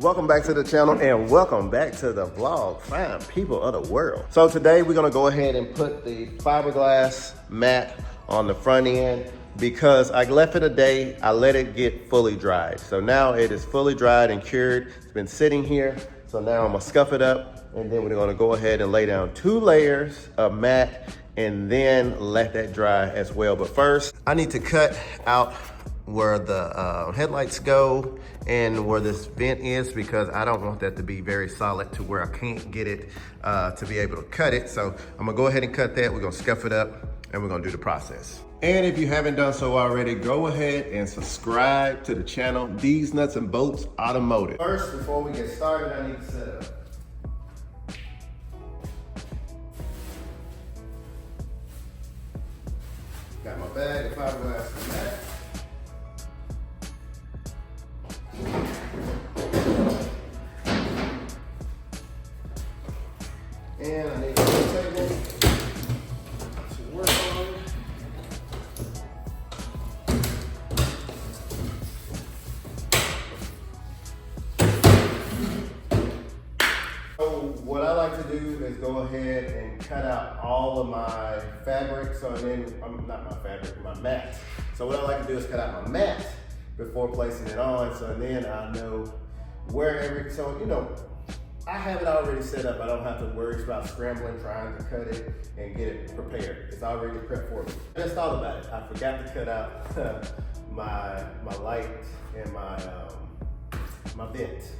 Welcome back to the channel and welcome back to the vlog, fine people of the world. So today we're gonna go ahead and put the fiberglass mat on the front end because I left it a day, I let it get fully dried. So now it is fully dried and cured. It's been sitting here. So now I'm gonna scuff it up and then we're gonna go ahead and lay down 2 layers of mat and then let that dry as well. But first, I need to cut out where the headlights go and where this vent is because I don't want that to be very solid to where I can't get it to be able to cut it. So I'm gonna go ahead and cut that. We're gonna scuff it up and we're gonna do the process. And if you haven't done so already, go ahead and subscribe to the channel, These Nuts and Bolts Automotive. First, before we get started, I need to set up. Got my bag of fiberglass for that. And I need a table to work on. So what I like to do is go ahead and cut out all of my fabric. So then, not my fabric, my mat. So what I like to do is cut out my mat before placing it on. So then I know so you know, I have it already set up. I don't have to worry about scrambling, trying to cut it and get it prepared. It's already prepped for me. I just thought about it. I forgot to cut out my light and my vent.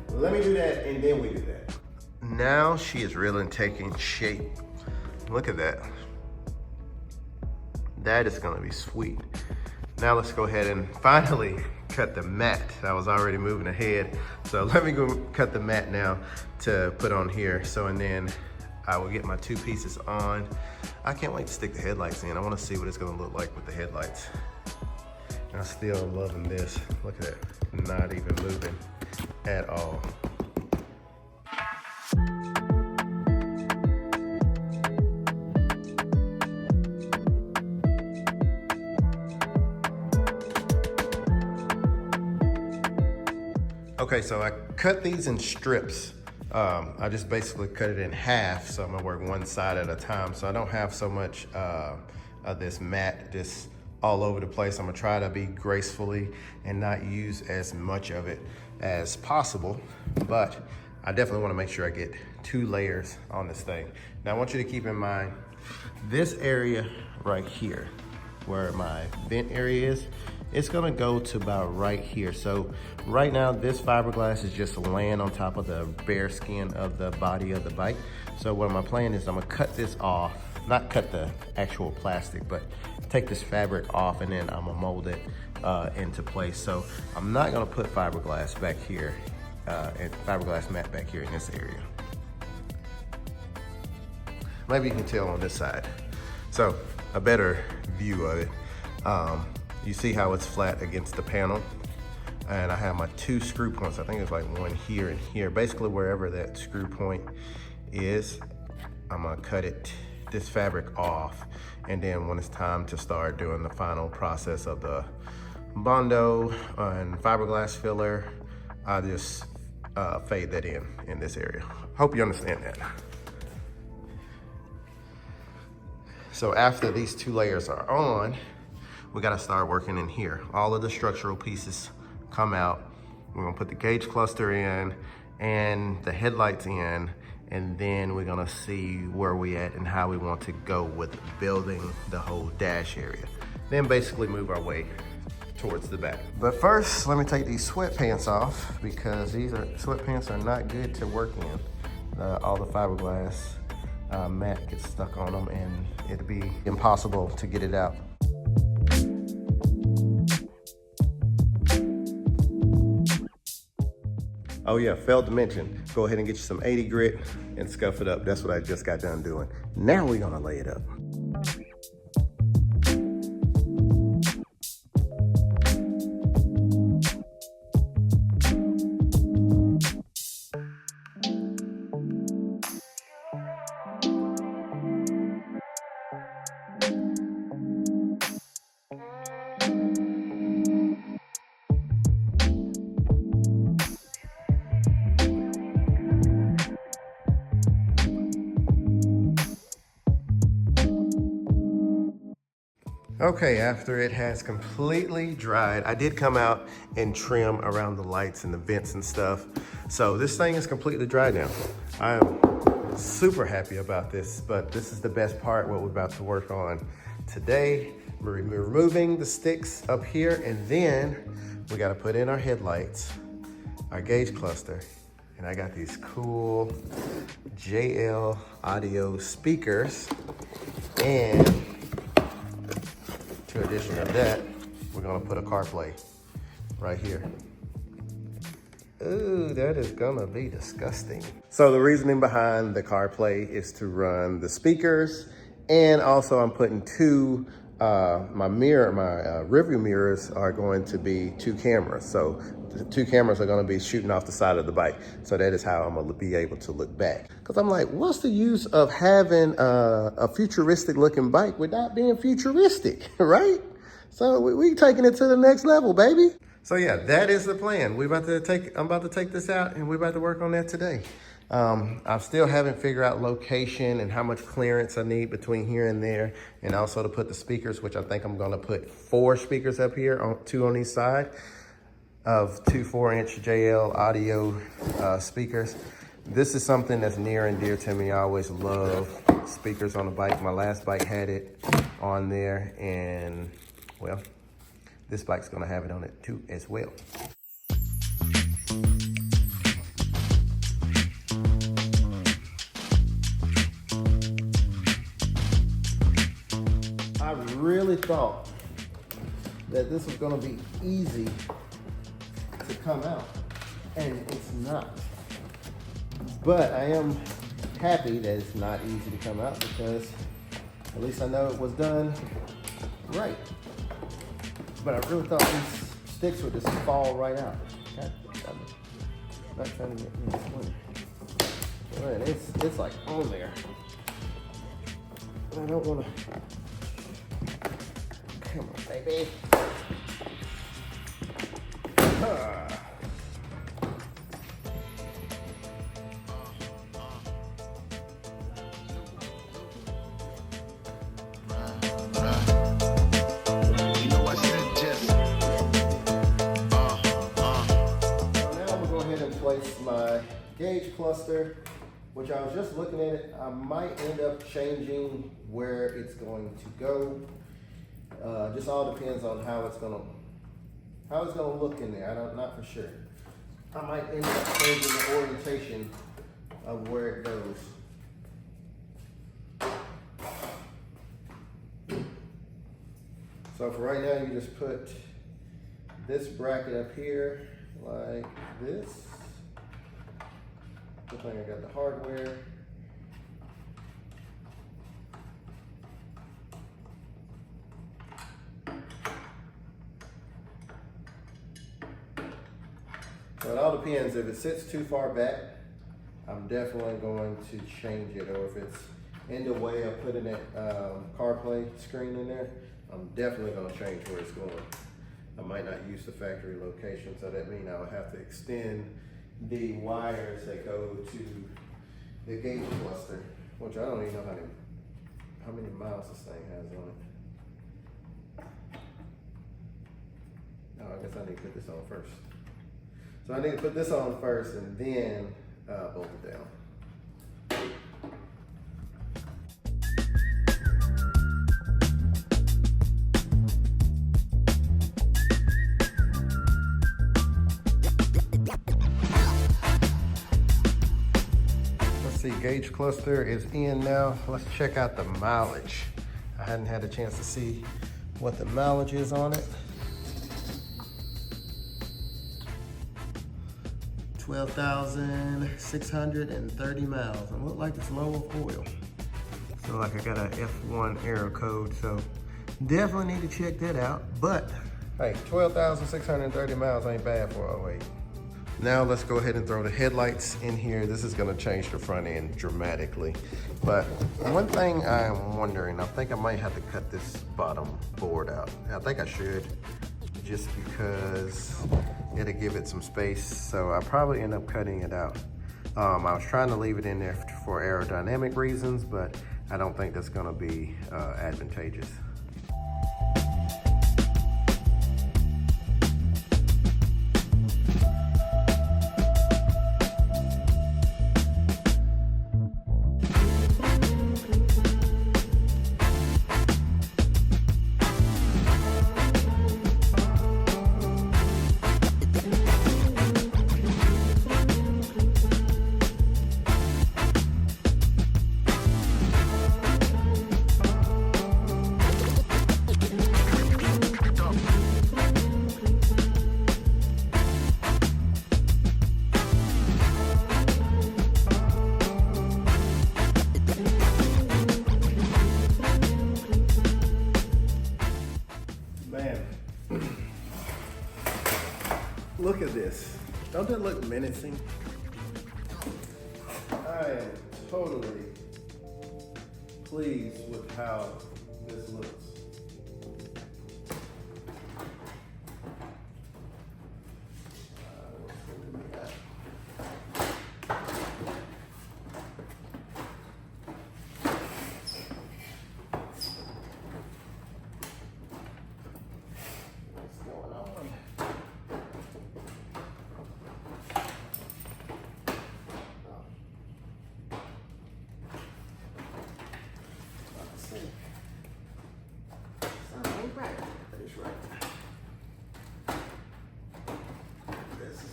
Let me do that and then we do that. Now she is really taking shape. Look at that. That is gonna be sweet. Now let's go ahead and finally cut the mat. I was already moving ahead. So let me go cut the mat now to put on here. So, and then I will get my 2 pieces on. I can't wait to stick the headlights in. I wanna see what it's gonna look like with the headlights. I'm still loving this. Look at that, not even moving at all. Okay, so I cut these in strips. I just basically cut it in half, so I'm gonna work one side at a time. So I don't have so much of this mat just all over the place. I'm gonna try to be gracefully and not use as much of it as possible, but I definitely wanna make sure I get 2 layers on this thing. Now I want you to keep in mind, this area right here, where my vent area is, it's gonna go to about right here. So right now, this fiberglass is just laying on top of the bare skin of the body of the bike. So what my plan is, I'm gonna cut this off, not cut the actual plastic, but take this fabric off and then I'm gonna mold it into place. So I'm not gonna put fiberglass back here, and fiberglass mat back here in this area. Maybe you can tell on this side. So a better view of it. You see how it's flat against the panel? And I have my 2 screw points. I think it's like one here and here. Basically wherever that screw point is, I'm gonna cut this fabric off. And then when it's time to start doing the final process of the Bondo and fiberglass filler, I just fade that in this area. Hope you understand that. So after these 2 layers are on, we gotta start working in here. All of the structural pieces come out. We're gonna put the gauge cluster in and the headlights in, and then we're gonna see where we at and how we want to go with building the whole dash area. Then basically move our way towards the back. But first, let me take these sweatpants off because sweatpants are not good to work in. All the fiberglass mat gets stuck on them and it'd be impossible to get it out. Oh yeah, failed to mention, go ahead and get you some 80 grit and scuff it up. That's what I just got done doing. Now we're gonna lay it up. Okay, after it has completely dried, I did come out and trim around the lights and the vents and stuff. So this thing is completely dry now. I am super happy about this, but this is the best part, what we're about to work on today. We're removing the sticks up here, and then we gotta put in our headlights, our gauge cluster, and I got these cool JL audio speakers, and in addition to that, we're gonna put a CarPlay right here. Ooh, that is gonna be disgusting. So the reasoning behind the CarPlay is to run the speakers, and also I'm putting two, my rearview mirrors are going to be two cameras. So the two cameras are gonna be shooting off the side of the bike. So that is how I'm gonna be able to look back. Cause I'm like, what's the use of having a futuristic looking bike without being futuristic, right? So we taking it to the next level, baby. So yeah, that is the plan. I'm about to take this out, and we're about to work on that today. I still haven't figured out location and how much clearance I need between here and there, and also to put the speakers, which I think I'm gonna put 4 speakers up here, 2 on each side of 2 4-inch JL audio speakers. This is something that's near and dear to me. I always love speakers on the bike. My last bike had it on there, and well, this bike's gonna have it on it too as well. I really thought that this was gonna be easy to come out, and it's not. But I am happy that it's not easy to come out, because at least I know it was done right. But I really thought these sticks would just fall right out. God, I'm not trying to get in this one. It's like on there. I don't want to. Come on, baby. Place my gauge cluster, which I was just looking at it. I might end up changing where it's going to go. Just all depends on how it's gonna look in there. Not for sure. I might end up changing the orientation of where it goes. So for right now, you just put this bracket up here like this. Good thing I got the hardware. So it all depends. If it sits too far back, I'm definitely going to change it. Or if it's in the way of putting that CarPlay screen in there, I'm definitely going to change where it's going. I might not use the factory location, so that means I would have to extend the wires that go to the gauge cluster, which I don't even know how many miles this thing has on it. Oh, I guess I need to put this on first. So I need to put this on first and then bolt it down. Gauge cluster is in now. Let's check out the mileage. I hadn't had a chance to see what the mileage is on it. 12,630 miles. It looks like it's low of oil. So like I got a F1 aero code, so definitely need to check that out. But hey, 12,630 miles ain't bad for a 08. Now let's go ahead and throw the headlights in here. This is gonna change the front end dramatically. But one thing I'm wondering, I think I might have to cut this bottom board out. I think I should, just because it'll give it some space. So I'll probably end up cutting it out. I was trying to leave it in there for aerodynamic reasons, but I don't think that's gonna be advantageous. Look at this. Don't that look menacing? I am totally pleased with how this looks.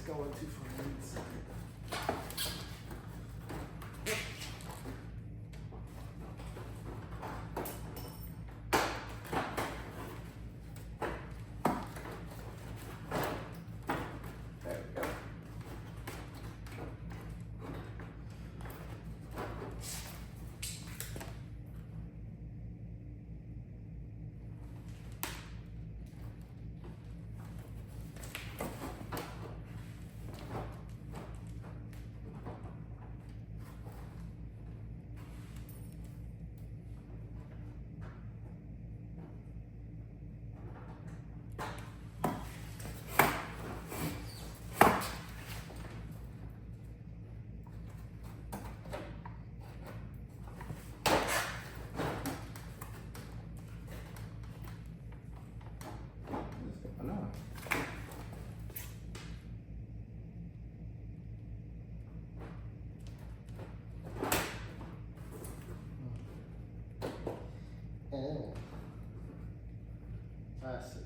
Going too far inside. There we go. Oh, I see.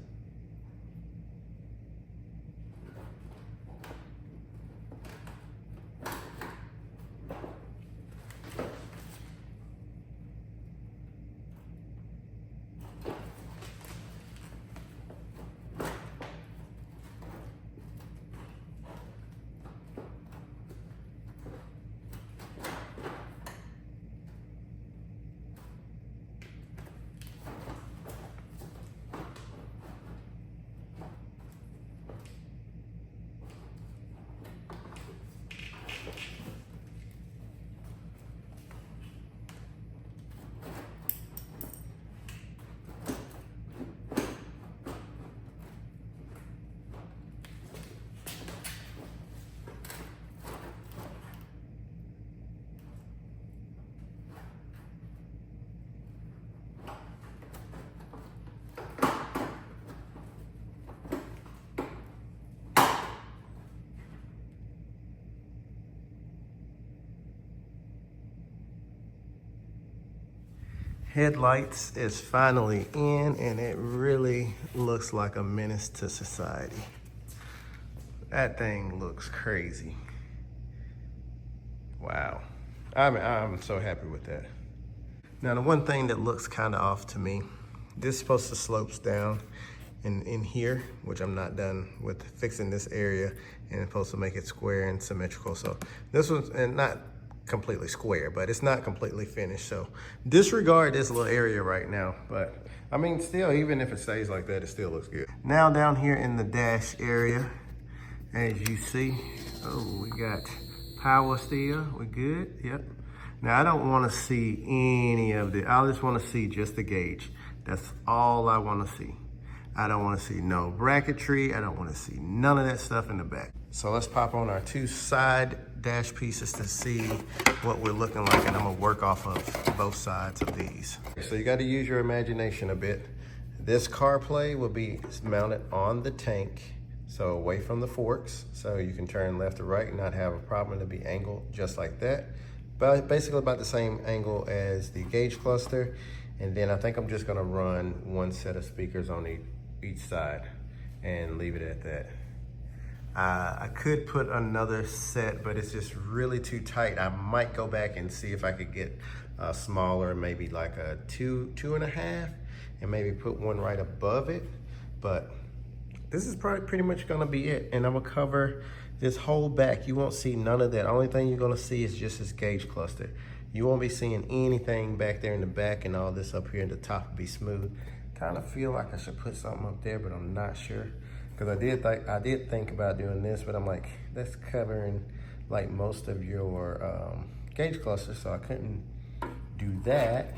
Headlights is finally in, and it really looks like a menace to society. That thing looks crazy. Wow. I'm so happy with that. Now, the one thing that looks kind of off to me, this is supposed to slopes down in here, which I'm not done with fixing this area, and it's supposed to make it square and symmetrical. So this one's, and not completely square, but it's not completely finished. So disregard this little area right now. But I mean, still, even if it stays like that, it still looks good. Now down here in the dash area, as you see, oh, we got power steer, we're good, yep. Now I don't wanna see any of the, I just wanna see just the gauge. That's all I wanna see. I don't wanna see no bracketry. I don't wanna see none of that stuff in the back. So let's pop on our two side dash pieces to see what we're looking like, and I'm gonna work off of both sides of these. So you gotta use your imagination a bit. This CarPlay will be mounted on the tank, so away from the forks, so you can turn left or right and not have a problem. It'll be angled just like that. But basically about the same angle as the gauge cluster. And then I think I'm just gonna run one set of speakers on each side and leave it at that. I could put another set, but it's just really too tight. I might go back and see if I could get a smaller, maybe like a 2.5, and maybe put one right above it. But this is probably pretty much gonna be it. And I'm gonna cover this whole back. You won't see none of that. Only thing you're gonna see is just this gauge cluster. You won't be seeing anything back there in the back, and all this up here at the top will be smooth. Kind of feel like I should put something up there, but I'm not sure. Because I did think about doing this, but I'm like, that's covering like most of your gauge cluster, so I couldn't do that.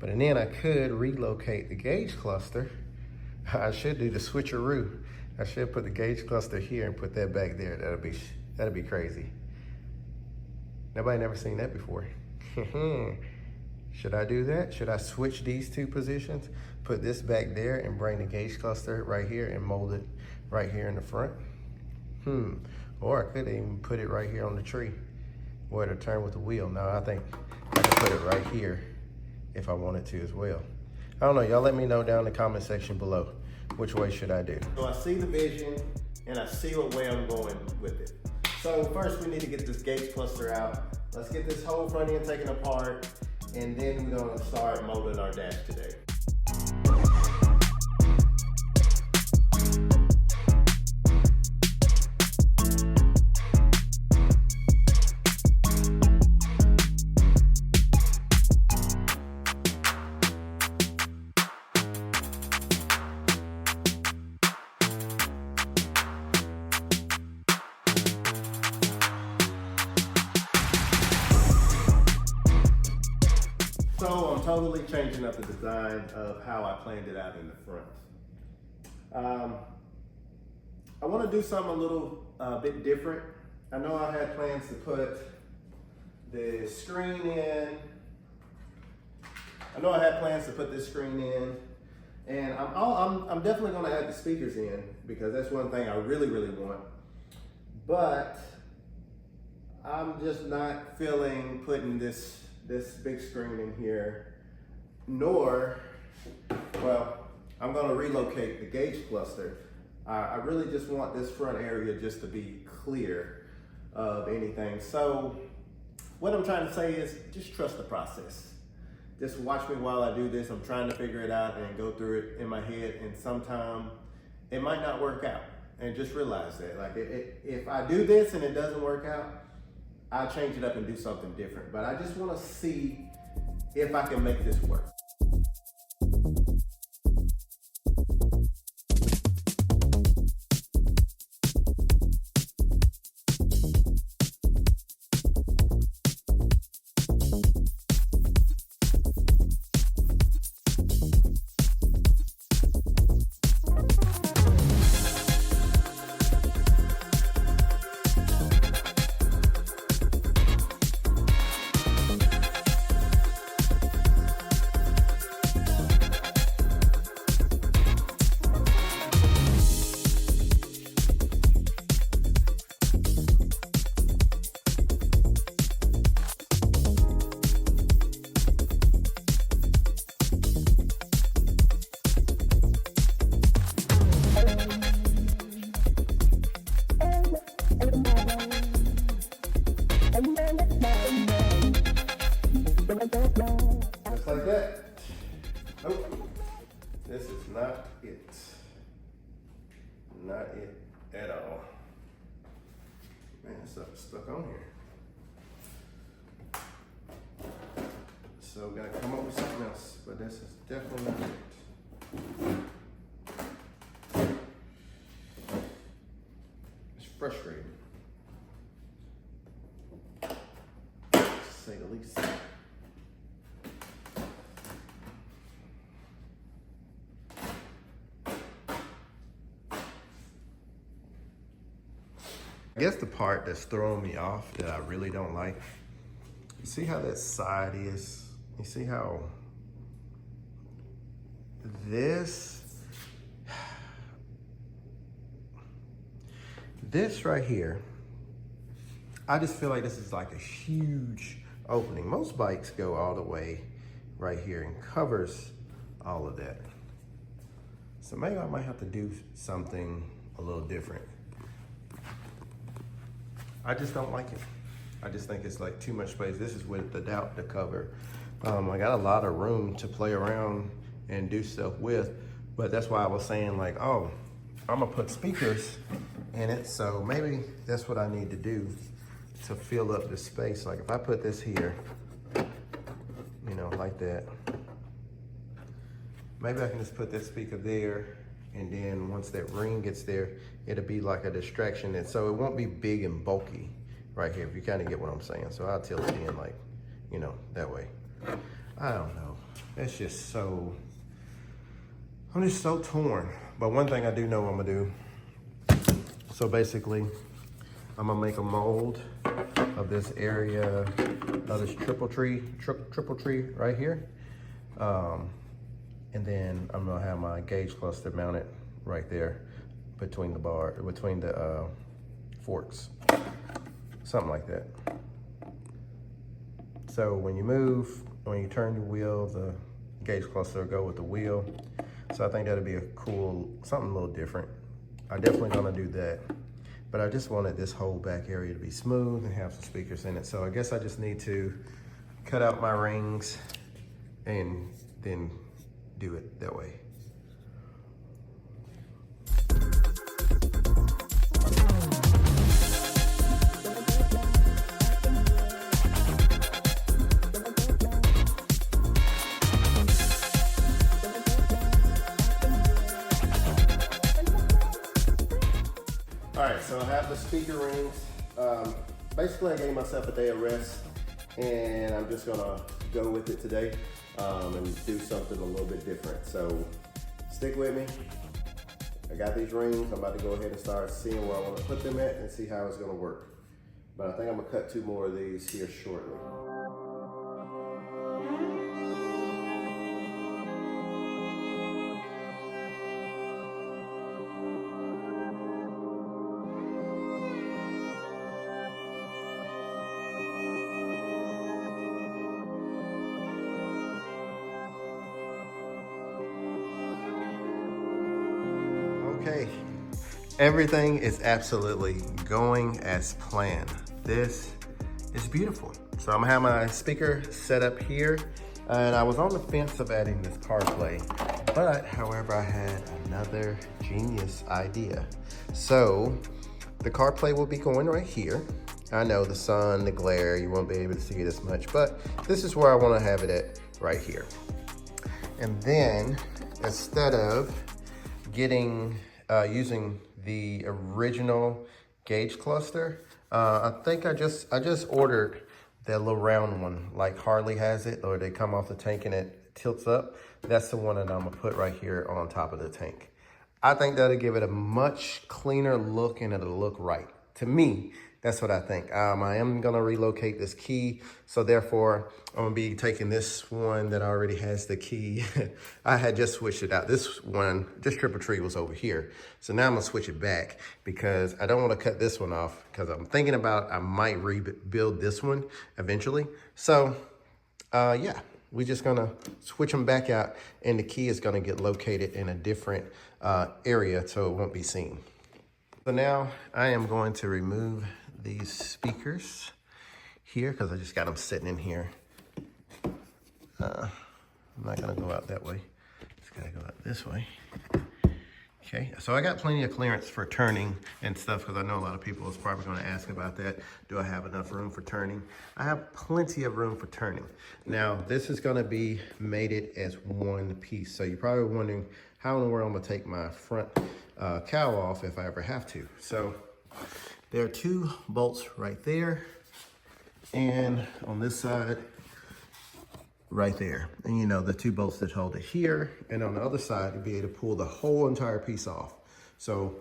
But then I could relocate the gauge cluster. I should do the switcheroo. I should put the gauge cluster here and put that back there. That'd be crazy. Nobody never seen that before. Should I do that? Should I switch these two positions? Put this back there and bring the gauge cluster right here and mold it right here in the front? Or I could even put it right here on the tree where it'll turn with the wheel. No, I think I can put it right here if I wanted to as well. I don't know, y'all let me know down in the comment section below. Which way should I do? So I see the vision and I see what way I'm going with it. So first we need to get this gauge cluster out. Let's get this whole front end taken apart, and then we're gonna start molding our dash today. So I'm totally changing up the design of how I planned it out in the front. I want to do something a little bit different. I know I had plans to put the screen in. I know I had plans to put this screen in, and I'm definitely going to add the speakers in because that's one thing I really want. But I'm just not feeling putting this big screen in here, nor, well, I'm gonna relocate the gauge cluster. I really just want this front area just to be clear of anything. So what I'm trying to say is just trust the process. Just watch me while I do this. I'm trying to figure it out and go through it in my head, and sometime it might not work out. And just realize that, like, if I do this and it doesn't work out, I'll change it up and do something different. But I just want to see if I can make this work. Just like that. Nope. This is not it. Not it at all. Man, something's stuck on here. So gotta come up with something else, but this is definitely not it. It's frustrating, to say the least. I guess the part that's throwing me off that I really don't like, you see how that side is? You see how this right here, I just feel like this is like a huge opening. Most bikes go all the way right here and covers all of that. So maybe I might have to do something a little different. I just don't like it. I just think it's like too much space. This is without the cover. I got a lot of room to play around and do stuff with, but that's why I was saying like, oh, I'm gonna put speakers in it. So maybe that's what I need to do to fill up the space. Like if I put this here, you know, like that, maybe I can just put that speaker there And then once that ring gets there, it'll be like a distraction. And so it won't be big and bulky right here, if you kind of get what I'm saying. So I'll tilt it in like, you know, that way. I don't know. It's just so, I'm just so torn. But one thing I do know I'm gonna do, so basically, I'm gonna make a mold of this area, of this triple tree right here. And then I'm gonna have my gauge cluster mounted right there between the forks, something like that. So when you turn the wheel, the gauge cluster will go with the wheel. So I think that'll be a cool, something a little different. I'm definitely gonna do that. But I just wanted this whole back area to be smooth and have some speakers in it. So I guess I just need to cut out my rings and then do it that way. All right, so I have the speaker rings. Basically, I gave myself a day of rest, and I'm just gonna go with it today and do something a little bit different. So stick with me. I got these rings. I'm about to go ahead and start seeing where I want to put them at and see how it's gonna work. But I think I'm gonna cut 2 more of these here shortly. Okay, everything is absolutely going as planned. This is beautiful. So I'm gonna have my speaker set up here, and I was on the fence of adding this CarPlay, but however, I had another genius idea. So the CarPlay will be going right here. I know the sun, the glare, you won't be able to see it as much, but this is where I wanna have it at, right here. And then instead of using the original gauge cluster, I think I just ordered that little round one, like Harley has it, or they come off the tank and it tilts up. That's the one that I'm gonna put right here on top of the tank. I think that'll give it a much cleaner look and it'll look right. To me, that's what I think. I am gonna relocate this key, so therefore I'm gonna be taking this one that already has the key. I had just switched it out. This triple tree was over here. So now I'm gonna switch it back because I don't wanna cut this one off because I'm thinking about I might rebuild this one eventually. So yeah, we're just gonna switch them back out and the key is gonna get located in a different area so it won't be seen. So now I am going to remove these speakers here because I just got them sitting in here. I'm not gonna go out that way. Just gotta go out this way. Okay, so I got plenty of clearance for turning and stuff because I know a lot of people is probably gonna ask about that. Do I have enough room for turning? I have plenty of room for turning. Now, this is gonna be mated as one piece. So you're probably wondering how in the world I'm gonna take my front cowl off if I ever have to. So there are 2 bolts right there, and on this side, right there. And you know, the 2 bolts that hold it here, and on the other side, you'll be able to pull the whole entire piece off. So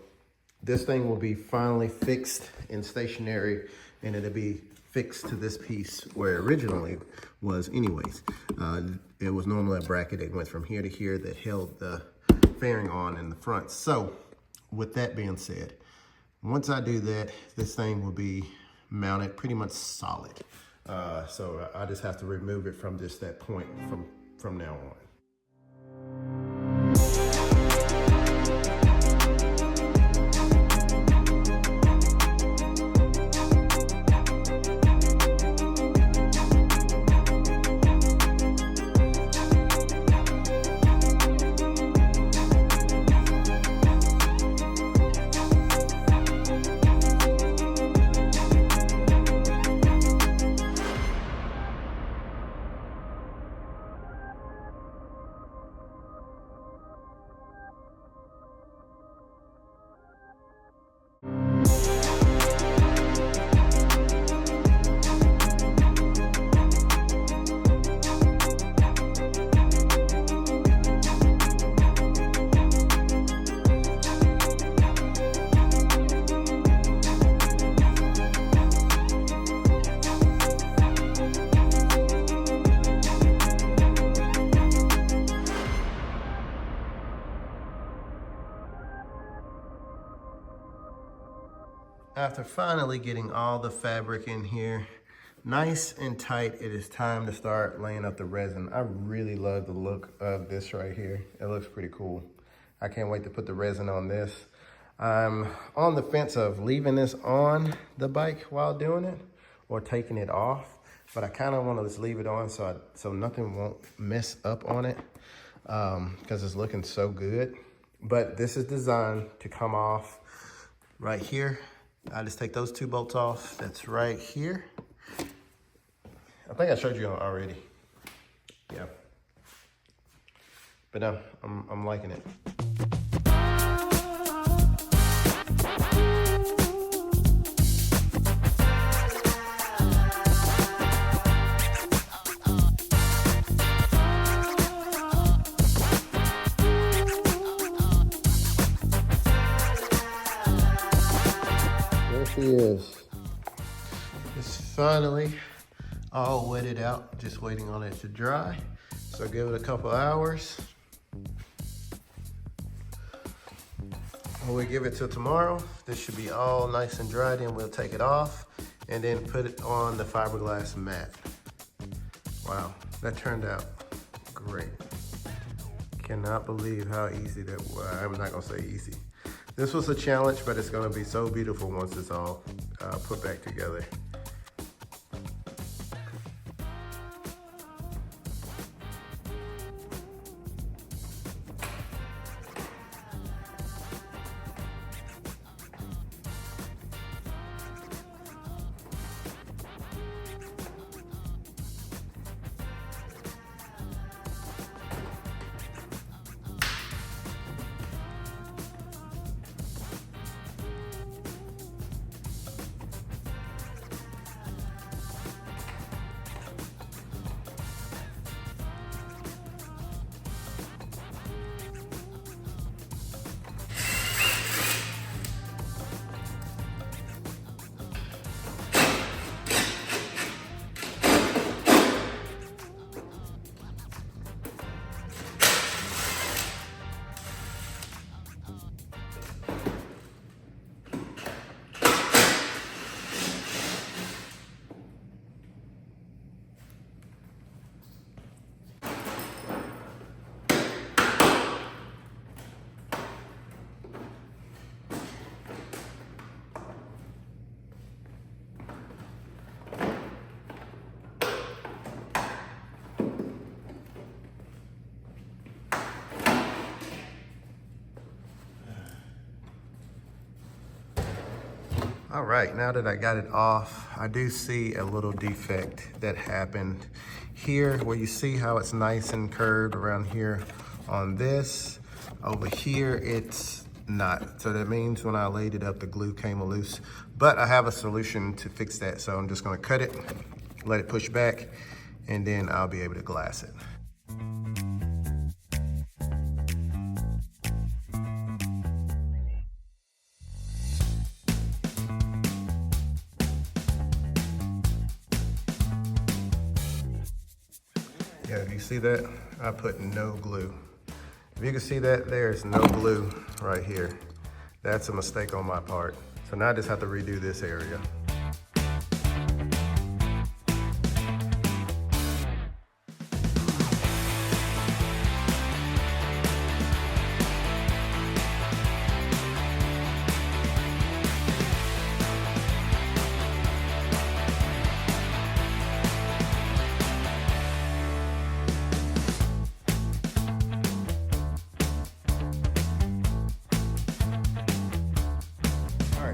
this thing will be finally fixed and stationary, and it'll be fixed to this piece where it originally was anyways. It was normally a bracket that went from here to here that held the fairing on in the front. So with that being said, once I do that, this thing will be mounted pretty much solid. So I just have to remove it from just that point from now on. After finally getting all the fabric in here, nice and tight, it is time to start laying up the resin. I really love the look of this right here. It looks pretty cool. I can't wait to put the resin on this. I'm on the fence of leaving this on the bike while doing it or taking it off, but I kind of want to just leave it on so nothing won't mess up on it because it's looking so good. But this is designed to come off right here. I just take those 2 bolts off. That's right here. I think I showed you already. Yeah. But no, I'm liking it. There she is. It's finally all wetted out, just waiting on it to dry. So give it a couple hours. When we give it till tomorrow, this should be all nice and dry. Then we'll take it off and then put it on the fiberglass mat. Wow, that turned out great. Cannot believe how easy that was. I'm not gonna say easy. This was a challenge, but it's gonna be so beautiful once it's all put back together. All right, now that I got it off, I do see a little defect that happened here where you see how it's nice and curved around here on this. Over here, it's not. So that means when I laid it up, the glue came loose. But I have a solution to fix that. So I'm just gonna cut it, let it push back, and then I'll be able to glass it. Yeah, if you see that, I put no glue. If you can see that, there's no glue right here. That's a mistake on my part. So now I just have to redo this area.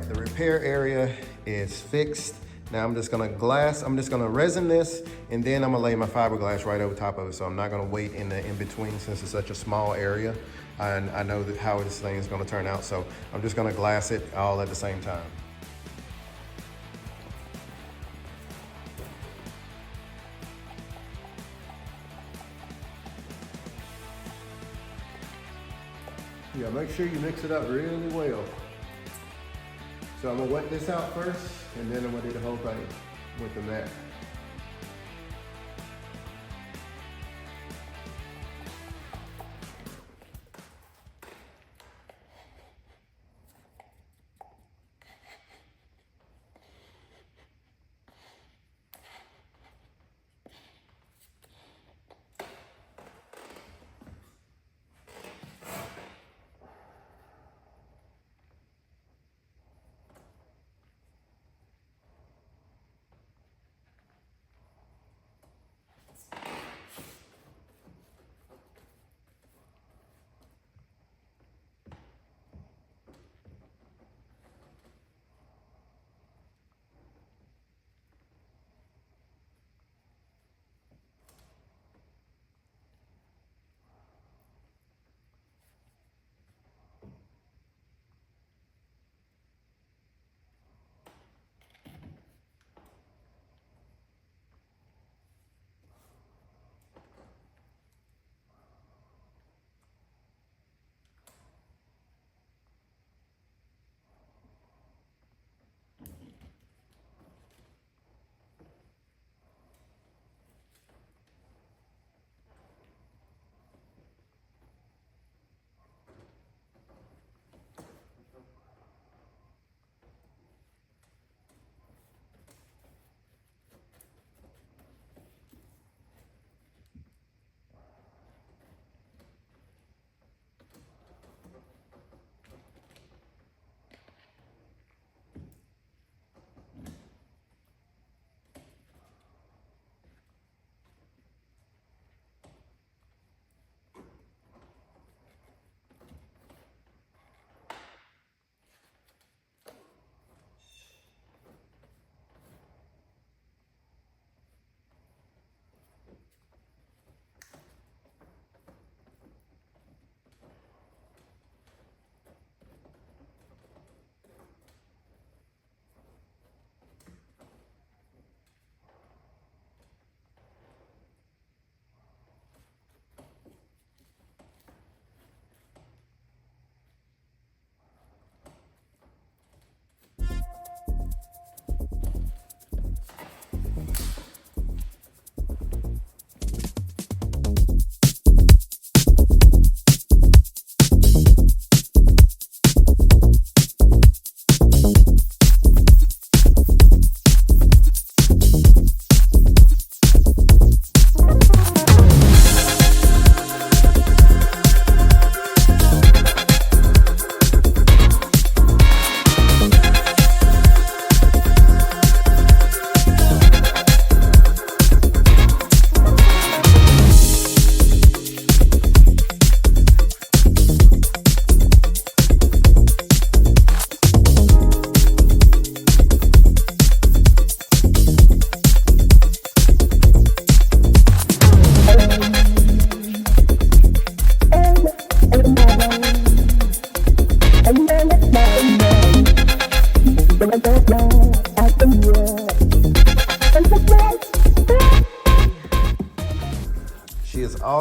The repair area is fixed. Now I'm just gonna resin this, and then I'm gonna lay my fiberglass right over top of it. So I'm not gonna wait in the in-between since it's such a small area. And I know that how this thing is gonna turn out. So I'm just gonna glass it all at the same time. Yeah, make sure you mix it up really well. So I'm gonna wet this out first, and then I'm gonna do the whole thing with the mat.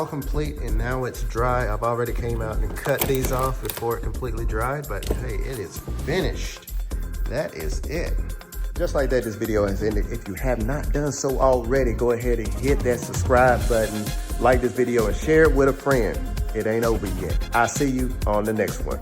all complete and now it's dry. I've already came out and cut these off before it completely dried, but hey, it is finished. That is it. Just like that, this video has ended. If you have not done so already, go ahead and hit that subscribe button, like this video and share it with a friend. It ain't over yet. I'll see you on the next one.